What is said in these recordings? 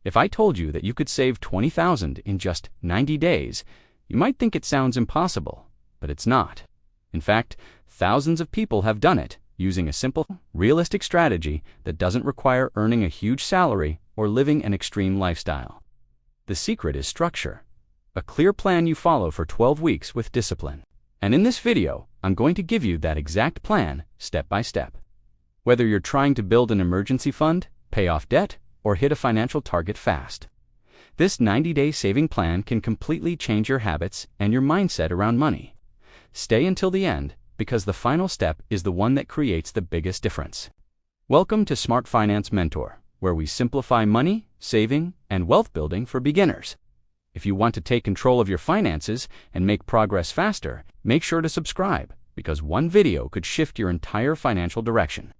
If I told you that you could save $20,000 in just 90 days, you might think it sounds impossible, but it's not. In fact, thousands of people have done it using a simple, realistic strategy that doesn't require earning a huge salary or living an extreme lifestyle. The secret is structure, a clear plan you follow for 12 weeks with discipline. And in this video, I'm going to give you that exact plan step by step. Whether you're trying to build an emergency fund, pay off debt, or hit a financial target fast, this 90-day saving plan can completely change your habits and your mindset around money. Stay until the end, because the final step is the one that creates the biggest difference. Welcome to Smart Finance Mentor, where we simplify money, saving, and wealth building for beginners. If you want to take control of your finances and make progress faster, make sure to subscribe, because one video could shift your entire financial direction.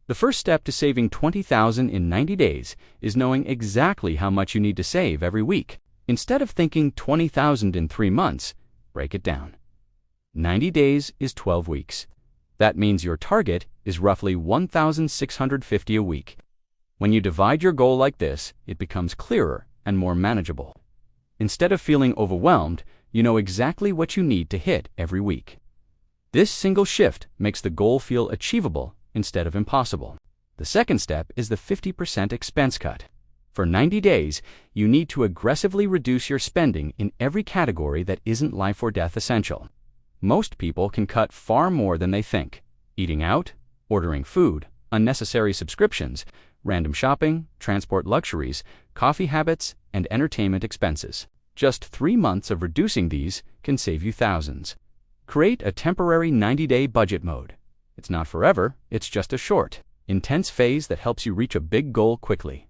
The first step to saving $20,000 in 90 days is knowing exactly how much you need to save every week. Instead of thinking $20,000 in 3 months, break it down. 90 days is 12 weeks. That means your target is roughly $1,650 a week. When you divide your goal like this, it becomes clearer and more manageable. Instead of feeling overwhelmed, you know exactly what you need to hit every week. This single shift makes the goal feel achievable instead of impossible. The second step is the 50% expense cut. For 90 days, you need to aggressively reduce your spending in every category that isn't life or death essential. Most people can cut far more than they think: eating out, ordering food, unnecessary subscriptions, random shopping, transport luxuries, coffee habits, and entertainment expenses. Just 3 months of reducing these can save you thousands. Create a temporary 90-day budget mode. It's not forever, it's just a short, intense phase that helps you reach a big goal quickly.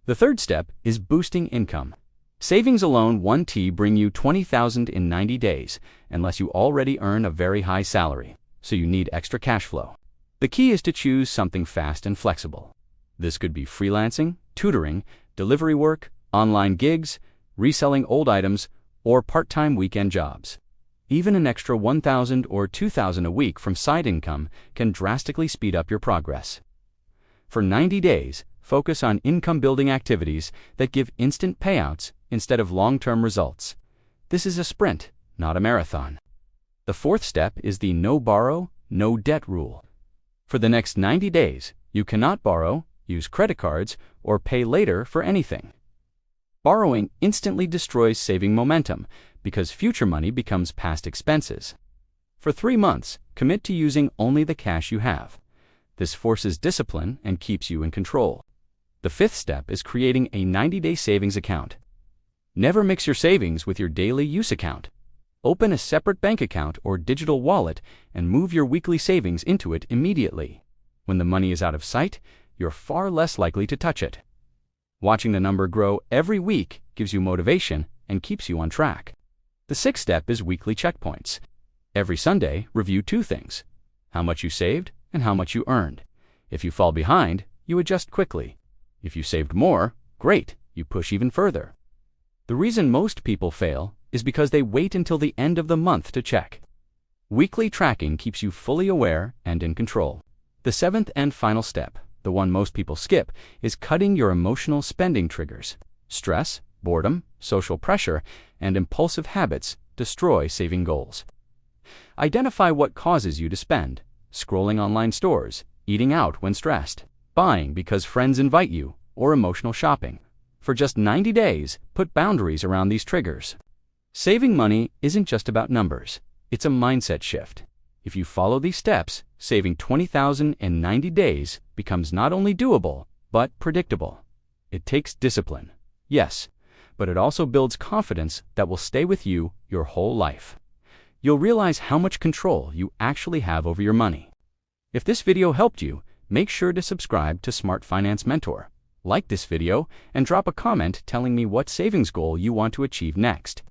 The third step is boosting income. Savings alone won't bring you $20,000 in 90 days unless you already earn a very high salary, so you need extra cash flow. The key is to choose something fast and flexible. This could be freelancing, tutoring, delivery work, online gigs, reselling old items, or part-time weekend jobs. Even an extra $1,000 or $2,000 a week from side income can drastically speed up your progress. For 90 days, focus on income-building activities that give instant payouts instead of long-term results. This is a sprint, not a marathon. The fourth step is the no borrow, no debt rule. For the next 90 days, you cannot borrow, use credit cards, or pay later for anything. Borrowing instantly destroys saving momentum because future money becomes past expenses. For 3 months, commit to using only the cash you have. This forces discipline and keeps you in control. The fifth step is creating a 90-day savings account. Never mix your savings with your daily use account. Open a separate bank account or digital wallet and move your weekly savings into it immediately. When the money is out of sight, you're far less likely to touch it. Watching the number grow every week gives you motivation and keeps you on track. The sixth step is weekly checkpoints. Every Sunday, review 2 things: how much you saved and how much you earned. If you fall behind, you adjust quickly. If you saved more, great, you push even further. The reason most people fail is because they wait until the end of the month to check. Weekly tracking keeps you fully aware and in control. The seventh and final step, the one most people skip, is cutting your emotional spending triggers. Stress, boredom, social pressure, and impulsive habits destroy saving goals. Identify what causes you to spend: scrolling online stores, eating out when stressed, buying because friends invite you, or emotional shopping. For just 90 days, put boundaries around these triggers. Saving money isn't just about numbers, it's a mindset shift. If you follow these steps, saving $20,000 in 90 days becomes not only doable, but predictable. It takes discipline, yes, but it also builds confidence that will stay with you your whole life. You'll realize how much control you actually have over your money. If this video helped you, make sure to subscribe to Smart Finance Mentor. Like this video and drop a comment telling me what savings goal you want to achieve next.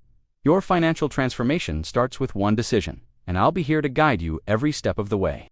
Your financial transformation starts with one decision, and I'll be here to guide you every step of the way.